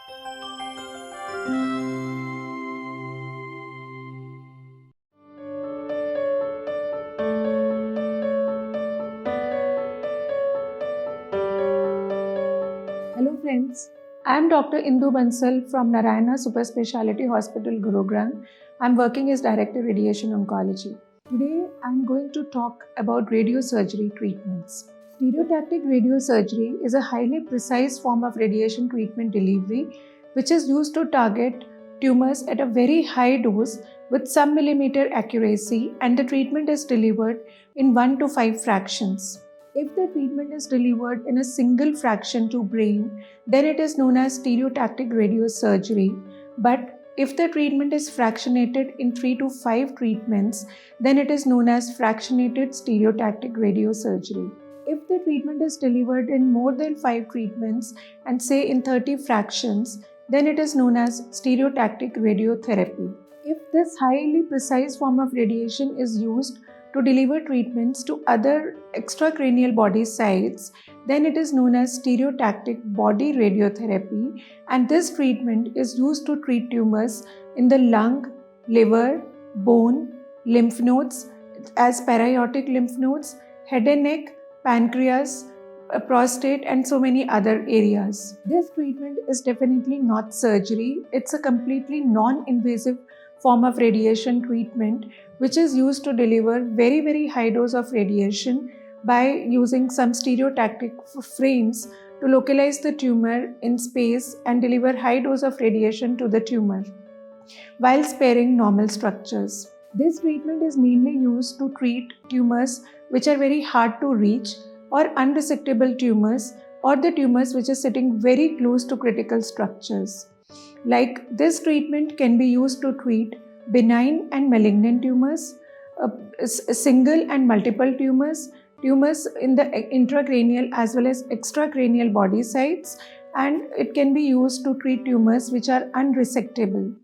Hello friends, I am Dr. Indu Bansal from Narayana Super Speciality Hospital, Gurugram. I am working as Director Radiation Oncology. Today I am going to talk about radiosurgery treatments. Stereotactic radiosurgery is a highly precise form of radiation treatment delivery which is used to target tumors at a very high dose with some millimeter accuracy, and the treatment is delivered in 1 to 5 fractions. If the treatment is delivered in a single fraction to brain, then it is known as stereotactic radiosurgery. But if the treatment is fractionated in 3 to 5 treatments, then it is known as fractionated stereotactic radiosurgery. If the treatment is delivered in more than 5 treatments and say in 30 fractions, then it is known as stereotactic radiotherapy. If this highly precise form of radiation is used to deliver treatments to other extracranial body sites, then it is known as stereotactic body radiotherapy, and this treatment is used to treat tumors in the lung, liver, bone, lymph nodes as paraaortic lymph nodes, head and neck, pancreas, prostate, and so many other areas. This treatment is definitely not surgery. It's a completely non-invasive form of radiation treatment which is used to deliver very high dose of radiation by using some stereotactic frames to localize the tumor in space and deliver high dose of radiation to the tumor while sparing normal structures. This treatment is mainly used to treat tumors which are very hard to reach or unresectable tumors, or the tumors which are sitting very close to critical structures. Like, this treatment can be used to treat benign and malignant tumors, single and multiple tumors, tumors in the intracranial as well as extracranial body sites, and it can be used to treat tumors which are unresectable.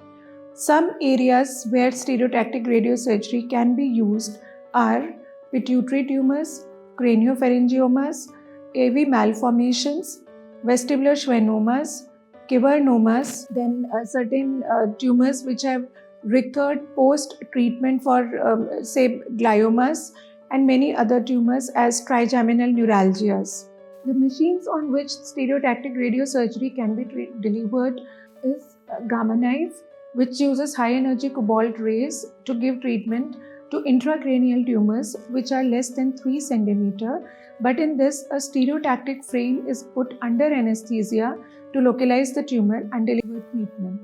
Some areas where stereotactic radiosurgery can be used are pituitary tumors, craniopharyngiomas, AV malformations, vestibular schwannomas, cavernomas, then certain tumors which have recurred post-treatment for say gliomas, and many other tumors as trigeminal neuralgias. The machines on which stereotactic radiosurgery can be delivered is Gamma Knife, which uses high energy cobalt rays to give treatment to intracranial tumors which are less than 3 cm, but in this a stereotactic frame is put under anesthesia to localize the tumor and deliver treatment.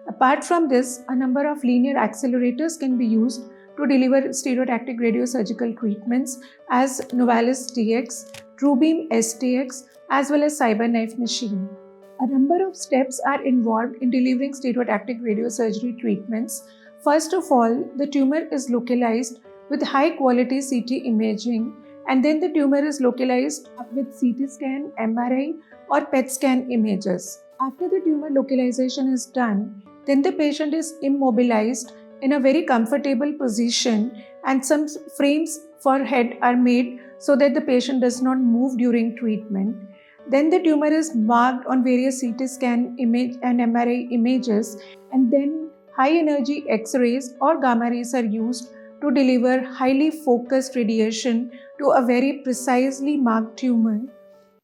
Apart from this, a number of linear accelerators can be used to deliver stereotactic radiosurgical treatments as Novalis DX, TrueBeam STX, as well as CyberKnife machine. A number of steps are involved in delivering stereotactic radiosurgery treatments. First of all, the tumor is localized with high quality CT imaging, and then the tumor is localized with CT scan, MRI or PET scan images. After the tumor localization is done, then the patient is immobilized in a very comfortable position, and some frames for head are made so that the patient does not move during treatment. Then the tumor is marked on various CT scan image and MRI images, and then high energy X-rays or gamma rays are used to deliver highly focused radiation to a very precisely marked tumor,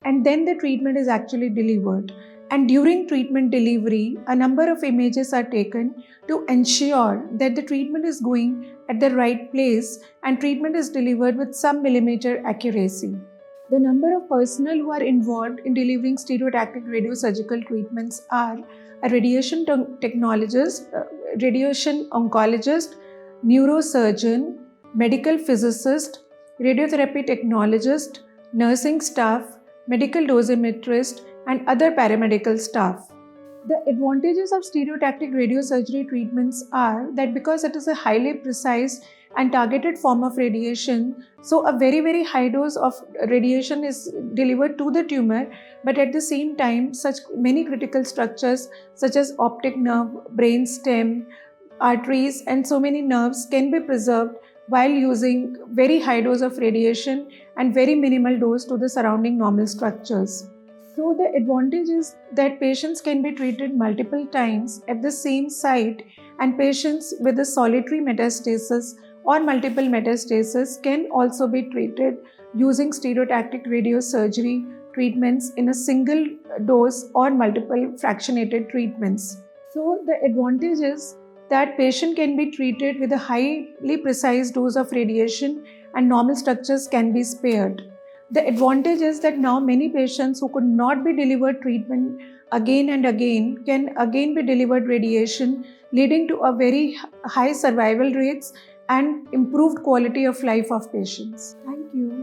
and then the treatment is actually delivered. And during treatment delivery, a number of images are taken to ensure that the treatment is going at the right place and treatment is delivered with some millimeter accuracy. The number of personnel who are involved in delivering stereotactic radiosurgical treatments are a radiation technologist, radiation oncologist, neurosurgeon, medical physicist, radiotherapy technologist, nursing staff, medical dosimetrist, and other paramedical staff. The advantages of stereotactic radiosurgery treatments are that because it is a highly precise and targeted form of radiation, so a very high dose of radiation is delivered to the tumor, but at the same time such many critical structures such as optic nerve, brain stem, arteries and so many nerves can be preserved while using very high dose of radiation and very minimal dose to the surrounding normal structures. So the advantage is that patients can be treated multiple times at the same site, and patients with a solitary metastasis or multiple metastasis can also be treated using stereotactic radiosurgery treatments in a single dose or multiple fractionated treatments. So the advantage is that patient can be treated with a highly precise dose of radiation and normal structures can be spared. The advantage is that now many patients who could not be delivered treatment again and again can again be delivered radiation, leading to a very high survival rates and improved quality of life of patients. Thank you.